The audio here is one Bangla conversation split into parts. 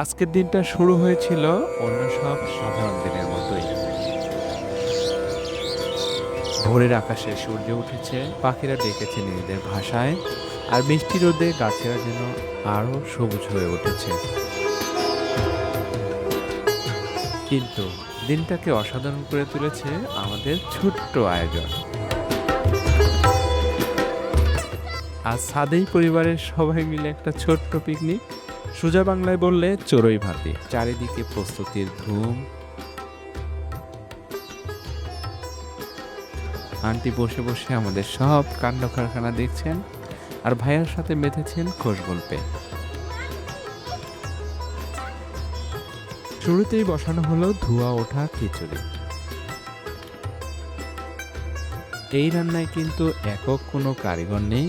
আজকের দিনটা শুরু হয়েছিল অন্য সব সাধারণ দিনের মতোই। ভোরের আকাশে সূর্য উঠেছে, পাখিরা ডেকেছে নিজেদের ভাষায়, আর মিষ্টি রোদে গাছেরা যেন আরো সবুজ হয়ে উঠেছে। কিন্তু দিনটাকে অসাধারণ করে তুলেছে আমাদের ছোট্ট আয়োজন। আজ ছাদেই পরিবারের সবাই মিলে একটা ছোট্ট পিকনিক। সোজা বাংলায় বললে চড়ুই ভাতি। চারিদিকে প্রস্তুতির ধুম। আন্টি বসে বসে আমাদের সব কাণ্ড কারখানা দেখছেন, আর ভাইয়ার সাথে মেতেছেন খোশ গল্পে। শুরুতেই বসানো হলো ধোঁয়া ওঠা খিচুড়ি। এই রান্নায় কিন্তু একক কোনো কারিগর নেই।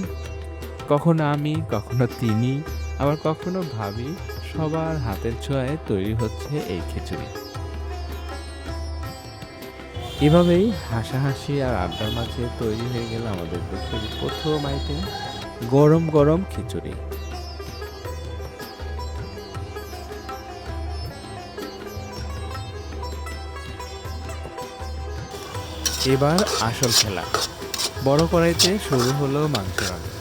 কখনো আমি, কখনো তিনি, আবার কখনো ভাবি, সবার হাতের ছোঁয়ায় তৈরি হচ্ছে এই খিচুড়ি। এভাবেই হাসাহাসি আর আড্ডার মাঝে তৈরি হয়ে গেল আমাদের দুপুরের প্রথম আইটেম, গরম গরম খিচুড়ি। এবার আসল খেলা। বড় কড়াইতে শুরু হলো মাংস রান্না।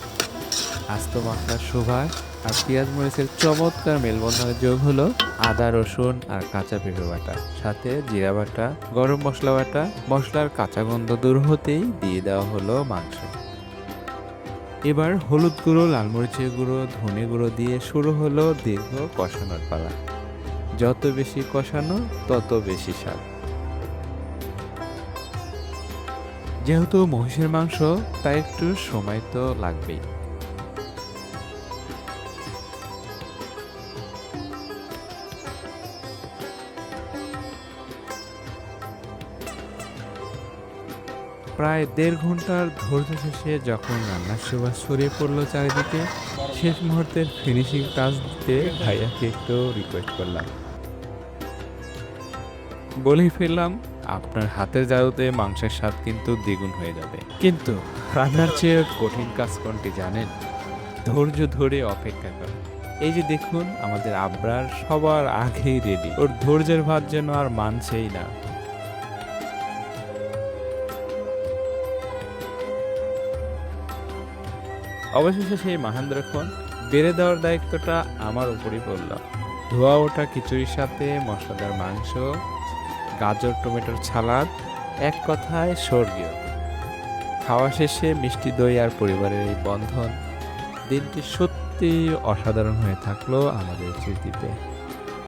আস্ত মশলার সুবাস আর পেঁয়াজ মরিচের চমৎকার মেলবন্ধনে যোগ হলো আদা রসুন আর কাঁচা পেঁপে বাটা, সাথে জিরা বাটা, গরম মশলা বাটা। মশলার কাঁচা গন্ধ দূর হতেই দিয়ে দেওয়া হলো মাংস। এবার হলুদ গুঁড়ো, লাল মরিচের গুঁড়ো, ধনে গুঁড়ো দিয়ে শুরু হলো দীর্ঘ কষানোর পালা। যত বেশি কষানো তত বেশি স্বাদ। যেহেতু মহিষের মাংস, তাই একটু সময় তো লাগবেই। প্রায় ১.৫ ঘন্টার ধৈর্য শেষে যখন রান্নার সুবাস ছড়িয়ে পড়লো চারিদিকে, শেষ মুহূর্তের ফিনিশিং টাচ দিতে ভাইয়াকে একটু রিকোয়েস্ট করলাম। বলেই ফেললাম, আপনার হাতের জাদুতে মাংসের স্বাদ কিন্তু দ্বিগুণ হয়ে যাবে। কিন্তু রান্নার চেয়ে কঠিন কাজ কোনটি জানেন? ধৈর্য ধরে অপেক্ষা করা। এই যে দেখুন, আমাদের আবরার সবার আগেই রেডি। ওর ধৈর্যের ভাত যেন আর মানছেই না। অবশেষে সেই মহেন্দ্রক্ষণ বেড়ে দেওয়ার দায়িত্বটা আমার উপরই পড়ল। ধোয়া ওঠা খিচুড়ির সাথে মশলাদার মাংস, গাজর টমেটোর সালাদ, এক কথায় স্বর্গীয়। খাওয়া শেষে মিষ্টি দই আর পরিবারের এই বন্ধন, দিনটি সত্যি অসাধারণ হয়ে থাকলো আমাদের স্মৃতিতে।